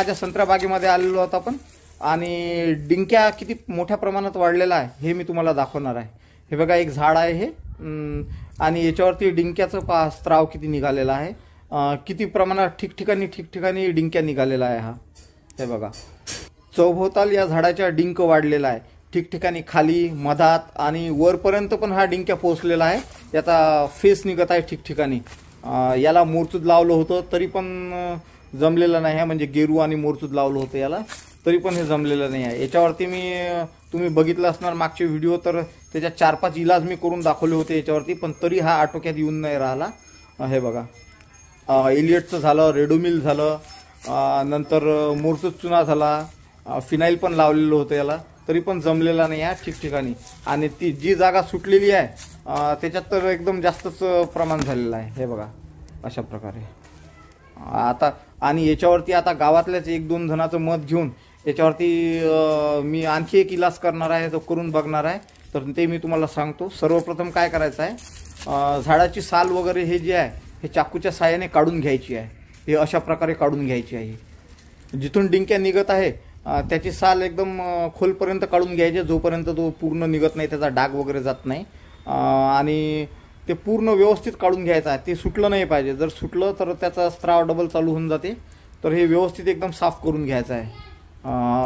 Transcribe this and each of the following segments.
माझ्या संत्रा बागेमध्ये आलेलो आहोत आपण आणि डिंक्या किती मोठ्या प्रमाणात वाढलेला आहे हे मी तुम्हाला दाखवणार आहे। हे बघा एक झाड आहे हे आणि याच्यावरती डिंक्याचं स्त्राव किती निघालेला आहे, किती प्रमाणात ठिकठिकाणी डिंक्या निघालेला आहे हा। हे बघा चौभोवताल या झाडाच्या डिंक वाढलेला आहे, ठिकठिकाणी खाली मधात आणि वरपर्यंत पण हा डिंक्या पोहोचलेला आहे। याचा फेस निघत आहे ठिकठिकाणी। याला मोरचूद लावलं होतं तरी पण जमलेलं नाही आहे, म्हणजे गेरू आणि मोरचूद लावलं होतं याला तरी पण हे जमलेलं नाही आहे। याच्यावरती तुम्ही बघितलं असणार मागचे व्हिडिओ, तर त्याच्या 4-5 इलाज मी करून दाखवले होते याच्यावरती, पण तरी हा आटोक्यात येऊन नाही राहिला। हे बघा एलियटचं झालं, रेडोमिल झालं, नंतर मोरचूद चुना झाला, फिनाईल पण लावलेलं होतं याला तरी पण जमलेला नाही आहे ठिकठिकाणी। आणि ती जी जागा सुटलेली आहे त्याच्यात तर एकदम जास्तच प्रमाण झालेलं आहे। हे बघा अशा प्रकारे आता। आणि याच्यावरती आता गावातल्याच 1-2 जणांचं मत घेऊन याच्यावरती मी आणखी एक इलाज करणार आहे, तो करून बघणार आहे। तर ते मी तुम्हाला सांगतो। सर्वप्रथम काय करायचं आहे, झाडाची साल वगैरे हे जे आहे हे चाकूच्या साहाय्याने काढून घ्यायची आहे। हे अशा प्रकारे काढून घ्यायची आहे। जिथून डिंक्या निघत आहे त्याची साल एकदम खोलपर्यंत काढून घ्यायचे, जोपर्यंत तो पूर्ण निघत नाही, त्याचा डाग वगैरे जात नाही। आणि ते पूर्ण व्यवस्थित काढून घ्यायचं आहे, ते सुटलं नाही पाहिजे। जर सुटलं तर त्याचा स्त्राव डबल चालू होऊन जाते। तर हे व्यवस्थित एकदम साफ करून घ्यायचं आहे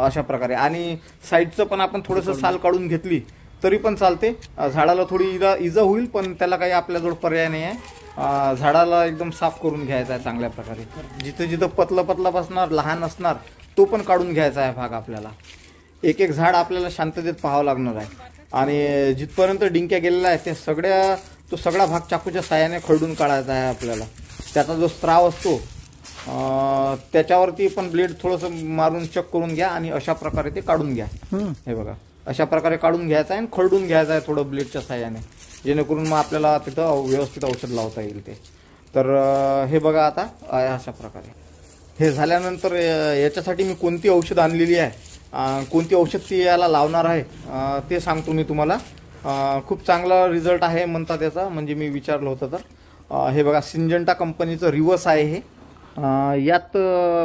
अशा प्रकारे। आणि साईडचं पण आपण थोडंसं साल काढून घेतली तरी पण चालते। झाडाला थोडी इजा होईल, पण त्याला काही आपल्याजवळ पर्याय नाही आहे। झाडाला एकदम साफ करून घ्यायचं आहे चांगल्या प्रकारे। जिथं जिथं पतला बसणार, लहान असणार, तो पण काढून घ्यायचा आहे भाग आपल्याला। एक एक झाड आपल्याला शांततेत पाहावं लागणार आहे। आणि जिथपर्यंत डिंक्या गेलेला आहे तो सगळा भाग चाकूच्या साहाय्याने खरडून काढायचा आहे आपल्याला। त्याचा जो स्त्राव असतो त्याच्यावरती पण ब्लेड थोडंसं मारून चेक करून घ्या आणि अशा प्रकारे ते काढून घ्या। हे बघा अशा प्रकारे काढून घ्यायचं आहे आणि खरडून घ्यायचं आहे थोडं ब्लेडच्या साहाय्याने, जेणेकरून मग आपल्याला तिथं व्यवस्थित औषध लावता येईल ते। तर हे बघा आता अशा प्रकारे हे झाल्यानंतर याच्यासाठी मी कोणती औषध आणलेली आहे, कोणती औषध ती याला लावणार आहे ते सांगतो मी तुम्हाला। खूप चांगला रिझल्ट आहे म्हणतात याचा, म्हणजे मी विचारलं होतं तर। हे बघा सिंजंटा कंपनीचं रिवर्स आहे हे। यात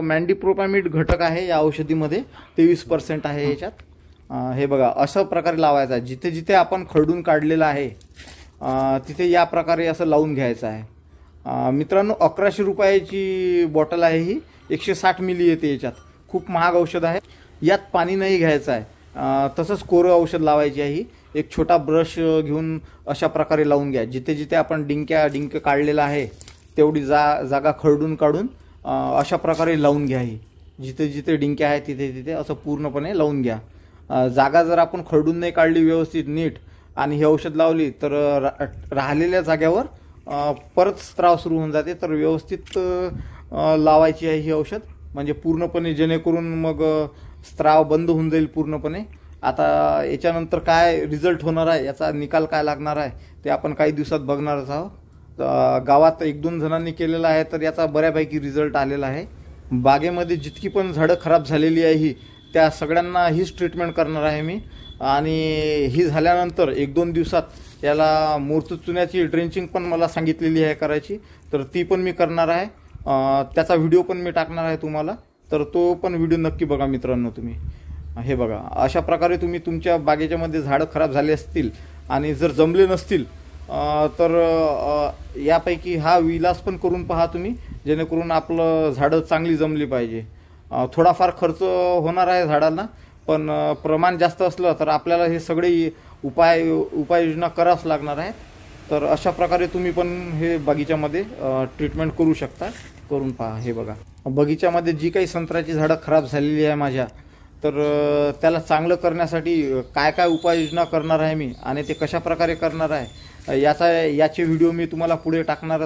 मॅन्डिप्रोपॅमिड घटक आहे या औषधीमध्ये, 23% आहे याच्यात। हे बघा अशा प्रकारे लावायचं आहे। जिथे जिथे आपण खरडून काढलेलं आहे तिथे या प्रकारे असं लावून घ्यायचं आहे। मित्रांनो 1100 रुपयाची बॉटल आहे ही, 160 मिली येते याच्यात। खूप महाग औषध आहे। यात पाणी नाही घ्यायचं आहे, तसंच कोरं औषध लावायची आहे। एक छोटा ब्रश घेऊन अशा प्रकारे लावून घ्या। जिथे जिथे आपण डिंक काढलेला आहे तेवढी जागा खरडून काढून अशा प्रकारे लावून घ्या। ही जिथे जिथे डिंक्या आहे तिथे तिथे असं पूर्णपणे लावून घ्या। जागा जर आपण खरडून नाही काढली व्यवस्थित नीट आणि हे औषध लावली तर राहिलेल्या जागेवर परत स्त्राव सुरू होऊन जाते। तर व्यवस्थित लावायची आहे ही औषध, म्हणजे पूर्णपणे, जेणेकरून मग स्त्राव बंद होऊन जाईल पूर्णपणे। आता याच्यानंतर काय रिझल्ट होणार आहे, याचा निकाल काय लागणार आहे ते आपण काही दिवसात बघणारच आहोत। गावात 1-2 जणांनी केलेला आहे तर याचा बऱ्यापैकी रिझल्ट आलेला आहे। बागेमध्ये जितकी पण झाडं खराब झालेली आहे ही, त्या सगळ्यांना हीच ट्रीटमेंट करणार आहे मी। आणि ही झाल्यानंतर 1-2 दिवसात याला मोरचूद चुन्याची ड्रेंचिंग पण मला सांगितलेली आहे करायची, तर ती पण मी करणार आहे। त्याचा व्हिडिओ पण मी टाकणार आहे तुम्हाला, तर तो पण व्हिडिओ नक्की बघा मित्रांनो तुम्ही। हे बघा अशा प्रकारे तुम्ही तुमच्या बागेच्यामध्ये झाडं खराब झाले असतील आणि जर जमले नसतील तर यापैकी हा इलाज पण करून पहा तुम्ही, जेणेकरून आपलं झाडं चांगली जमली पाहिजे। थोडाफार खर्च होणार आहे झाडांना, पण प्रमाण जास्त असलं तर आपल्याला हे सगळे उपाययोजना करावंच लागणार आहेत। तर अशा प्रकारे तुम्ही पण हे बगीच्यामध्ये ट्रीटमेंट करू शकता, करून पहा। हे बघा बगीच्यामध्ये जी काही संत्र्याची झाडं खराब झालेली आहे माझ्या, तर त्याला चांगलं करण्यासाठी काय काय उपाययोजना करणार आहे मी आणि ते कशा प्रकारे करणार आहे याचे व्हिडिओ मी तुम्हाला पुढे टाकणार